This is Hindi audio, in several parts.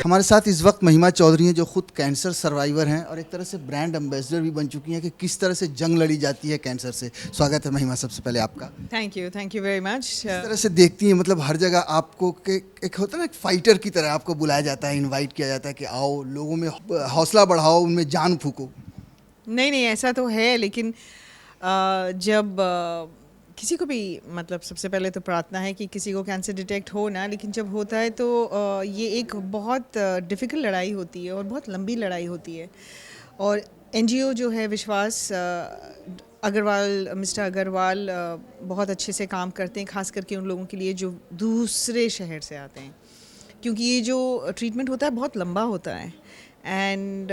हमारे साथ इस वक्त महिमा चौधरी हैं, जो खुद कैंसर सर्वाइवर हैं और एक तरह से ब्रांड एम्बेसडर भी बन चुकी हैं कि किस तरह से जंग लड़ी जाती है कैंसर से। स्वागत है महिमा, सबसे पहले आपका। Thank you very much. किस तरह से देखती हैं, मतलब हर जगह आपको के एक होता है ना, एक फाइटर की तरह आपको बुलाया जाता है, इनवाइट किया जाता है कि आओ, लोगों में हौसला बढ़ाओ, उनमें जान फूको। नहीं ऐसा तो है, लेकिन जब किसी को भी, मतलब सबसे पहले तो प्रार्थना है कि किसी को कैंसर डिटेक्ट हो ना, लेकिन जब होता है तो ये एक बहुत डिफ़िकल्ट लड़ाई होती है और बहुत लंबी लड़ाई होती है। और एनजीओ जो है विश्वास अग्रवाल, मिस्टर अग्रवाल बहुत अच्छे से काम करते हैं, खास करके उन लोगों के लिए जो दूसरे शहर से आते हैं, क्योंकि ये जो ट्रीटमेंट होता है बहुत लंबा होता है एंड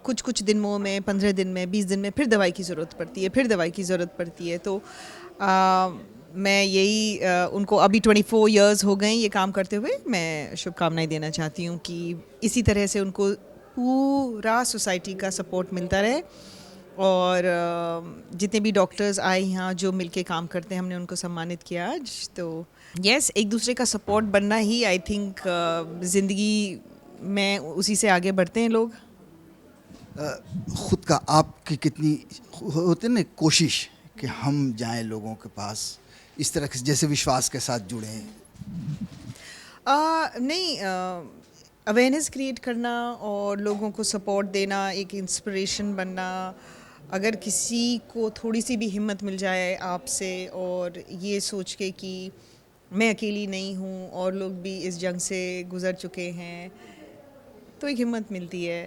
कुछ दिनों में, 15 दिन में, 20 दिन में फिर दवाई की ज़रूरत पड़ती है, फिर दवाई की ज़रूरत पड़ती है। तो मैं यही उनको, अभी 24 इयर्स हो गए ये काम करते हुए, मैं शुभकामनाएं देना चाहती हूँ कि इसी तरह से उनको पूरा सोसाइटी का सपोर्ट मिलता रहे। और जितने भी डॉक्टर्स आए यहाँ जो मिलके काम करते हैं, हमने उनको सम्मानित किया आज। तो यस, एक दूसरे का सपोर्ट बनना ही, आई थिंक ज़िंदगी में उसी से आगे बढ़ते हैं लोग। खुद का आपकी कितनी होती है ना कोशिश कि हम जाएं लोगों के पास, इस तरह से जैसे विश्वास के साथ जुड़े हैं? नहीं, अवेयरनेस क्रिएट करना और लोगों को सपोर्ट देना, एक इंस्पिरेशन बनना। अगर किसी को थोड़ी सी भी हिम्मत मिल जाए आपसे, और ये सोच के कि मैं अकेली नहीं हूँ और लोग भी इस जंग से गुज़र चुके हैं, तो एक हिम्मत मिलती है।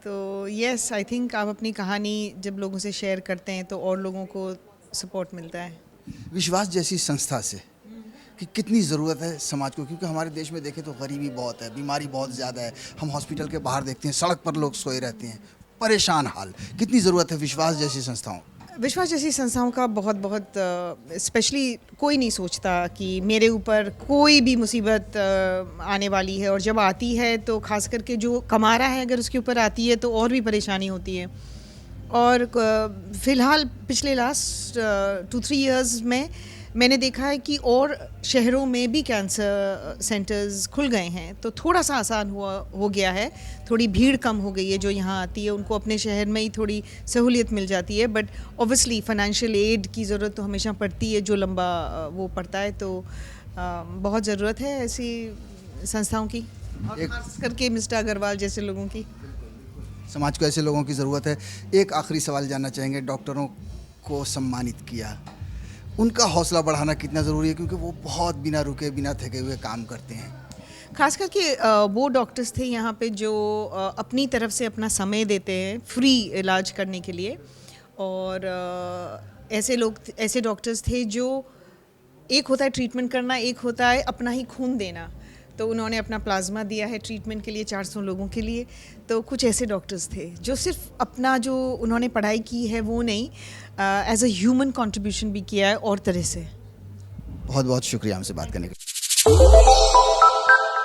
तो यस, आई थिंक आप अपनी कहानी जब लोगों से शेयर करते हैं तो और लोगों को सपोर्ट मिलता है। विश्वास जैसी संस्था से कि कितनी ज़रूरत है समाज को, क्योंकि हमारे देश में देखें तो गरीबी बहुत है, बीमारी बहुत ज़्यादा है। हम हॉस्पिटल के बाहर देखते हैं, सड़क पर लोग सोए रहते हैं, परेशान हाल। कितनी ज़रूरत है विश्वास जैसी संस्थाओं? विश्वास जैसी संस्थाओं का बहुत स्पेशली कोई नहीं सोचता कि मेरे ऊपर कोई भी मुसीबत आने वाली है, और जब आती है तो खास करके जो कमा रहा है अगर उसके ऊपर आती है तो और भी परेशानी होती है। और फ़िलहाल पिछले लास्ट 2-3 इयर्स में मैंने देखा है कि और शहरों में भी कैंसर सेंटर्स खुल गए हैं, तो थोड़ा सा आसान हो गया है, थोड़ी भीड़ कम हो गई है। जो यहाँ आती है उनको अपने शहर में ही थोड़ी सहूलियत मिल जाती है, बट ऑब्वियसली फाइनेंशियल एड की ज़रूरत तो हमेशा पड़ती है, जो लंबा वो पड़ता है। तो बहुत ज़रूरत है ऐसी संस्थाओं की, और खास करके मिस्टर अग्रवाल जैसे लोगों की। समाज को ऐसे लोगों की ज़रूरत है। एक आखिरी सवाल जानना चाहेंगे, डॉक्टरों को सम्मानित किया, उनका हौसला बढ़ाना कितना ज़रूरी है, क्योंकि वो बहुत बिना रुके बिना थके हुए काम करते हैं। खास करके वो डॉक्टर्स थे यहाँ पे जो अपनी तरफ से अपना समय देते हैं फ्री इलाज करने के लिए। और ऐसे डॉक्टर्स थे जो, एक होता है ट्रीटमेंट करना, एक होता है अपना ही खून देना। तो उन्होंने अपना प्लाज्मा दिया है ट्रीटमेंट के लिए 400 लोगों के लिए। तो कुछ ऐसे डॉक्टर्स थे जो सिर्फ अपना, जो उन्होंने पढ़ाई की है वो नहीं, एज अ ह्यूमन कंट्रीब्यूशन भी किया है और तरह से। बहुत बहुत शुक्रिया हमसे बात करने के लिए।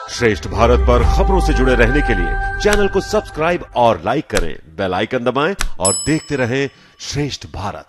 श्रेष्ठ भारत पर खबरों से जुड़े रहने के लिए चैनल को सब्सक्राइब और लाइक करें, बेल आइकन दबाएं और देखते रहें श्रेष्ठ भारत।